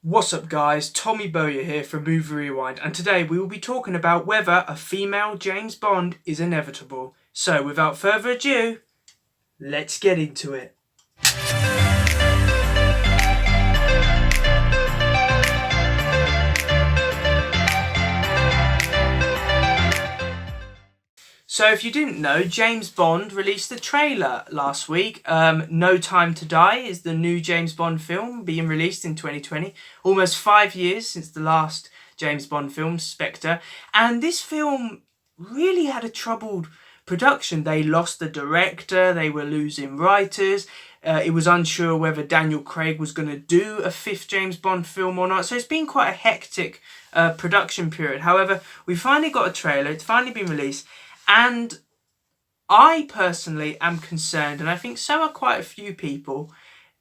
What's up guys, Tommy Bowyer here from Movie Rewind, and today we will be talking about whether a female James Bond is inevitable. So without further ado, let's get into it. So if you didn't know, James Bond released a trailer last week. No Time to Die is the new James Bond film being released in 2020. Almost 5 years since the last James Bond film, Spectre. And this film really had a troubled production. They lost the director, they were losing writers. It was unsure whether Daniel Craig was going to do a fifth James Bond film or not. So it's been quite a hectic production period. However, we finally got a trailer, it's finally been released. And I personally am concerned, and I think so are quite a few people,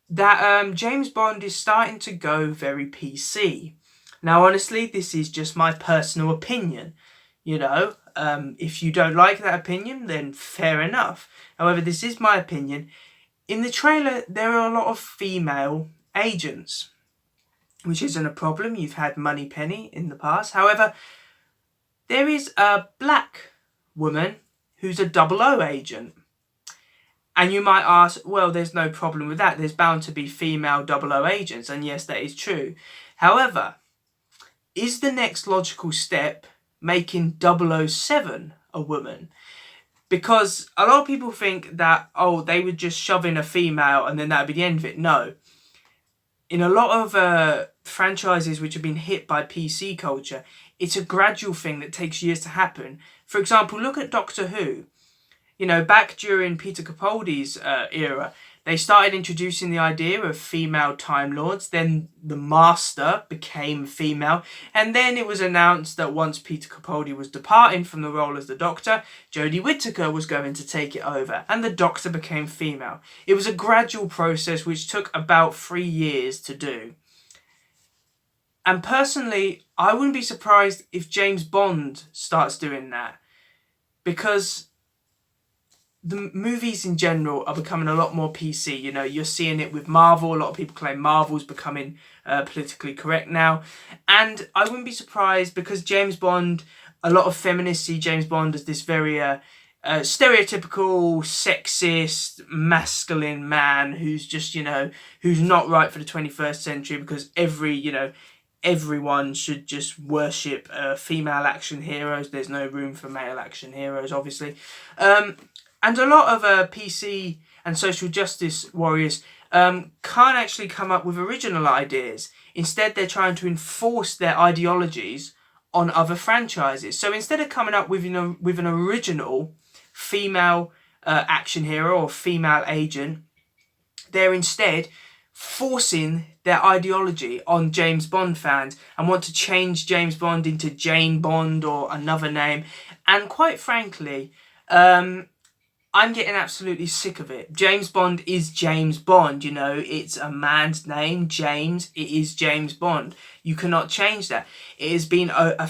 that James Bond is starting to go very PC. Now, honestly, this is just my personal opinion. You know, if you don't like that opinion, then fair enough. However, this is my opinion. In the trailer, there are a lot of female agents, which isn't a problem. You've had Moneypenny in the past. However, there is a black woman who's a 00 agent. And you might ask, well, there's no problem with that. There's bound to be female 00 agents. And yes, that is true. However, is the next logical step making 007 a woman? Because a lot of people think that, oh, they would just shove in a female and then that would be the end of it. No. In a lot of franchises which have been hit by PC culture, it's a gradual thing that takes years to happen. For example, look at Doctor Who. You know, back during Peter Capaldi's era, they started introducing the idea of female Time Lords. Then the Master became female. And then it was announced that once Peter Capaldi was departing from the role as the Doctor, Jodie Whittaker was going to take it over. And the Doctor became female. It was a gradual process which took about 3 years to do. And personally, I wouldn't be surprised if James Bond starts doing that. Because the movies in general are becoming a lot more PC. You know, you're seeing it with Marvel. A lot of people claim Marvel's becoming politically correct now. And I wouldn't be surprised because James Bond, a lot of feminists see James Bond as this very stereotypical, sexist, masculine man who's just, you know, who's not right for the 21st century because everyone should just worship female action heroes. There's no room for male action heroes, obviously. And a lot of PC and social justice warriors can't actually come up with original ideas. Instead, they're trying to enforce their ideologies on other franchises. So instead of coming up with, with an original female action hero or female agent, they're instead forcing their ideology on James Bond fans and want to change James Bond into Jane Bond or another name. And quite frankly, I'm getting absolutely sick of it. James Bond is James Bond, you know. It's a man's name, James. It is James Bond. You cannot change that. It has been over a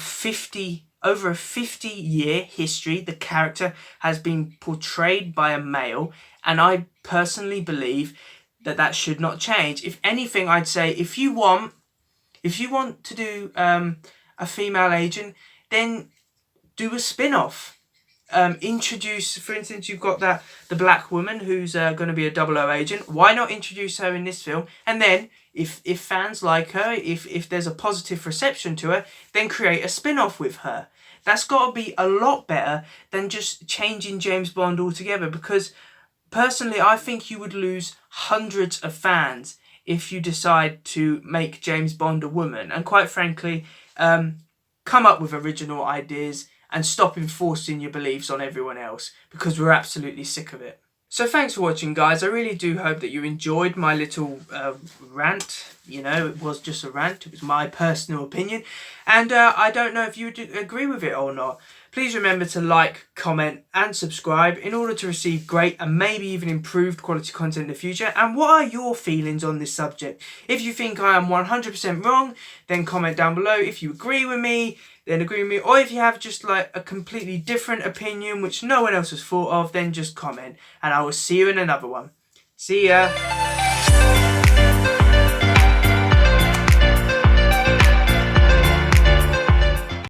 50-year history. The character has been portrayed by a male, and I personally believe that should not change. If anything, I'd say if you want to do a female agent, then do a spin-off. Introduce, for instance, you've got the black woman who's going to be a 00 agent. Why not introduce her in this film? And then, if fans like her, if there's a positive reception to her, then create a spin-off with her. That's got to be a lot better than just changing James Bond altogether, because personally, I think you would lose hundreds of fans if you decide to make James Bond a woman. And quite frankly, come up with original ideas and stop enforcing your beliefs on everyone else, because we're absolutely sick of it. So thanks for watching, guys. I really do hope that you enjoyed my little rant. You know, it was just a rant. It was my personal opinion. And I don't know if you would agree with it or not. Please remember to like, comment and subscribe in order to receive great and maybe even improved quality content in the future. And what are your feelings on this subject? If you think I am 100% wrong, then comment down below. If you agree with me, then agree with me. Or if you have just like a completely different opinion which no one else has thought of, then just comment. And I will see you in another one. See ya!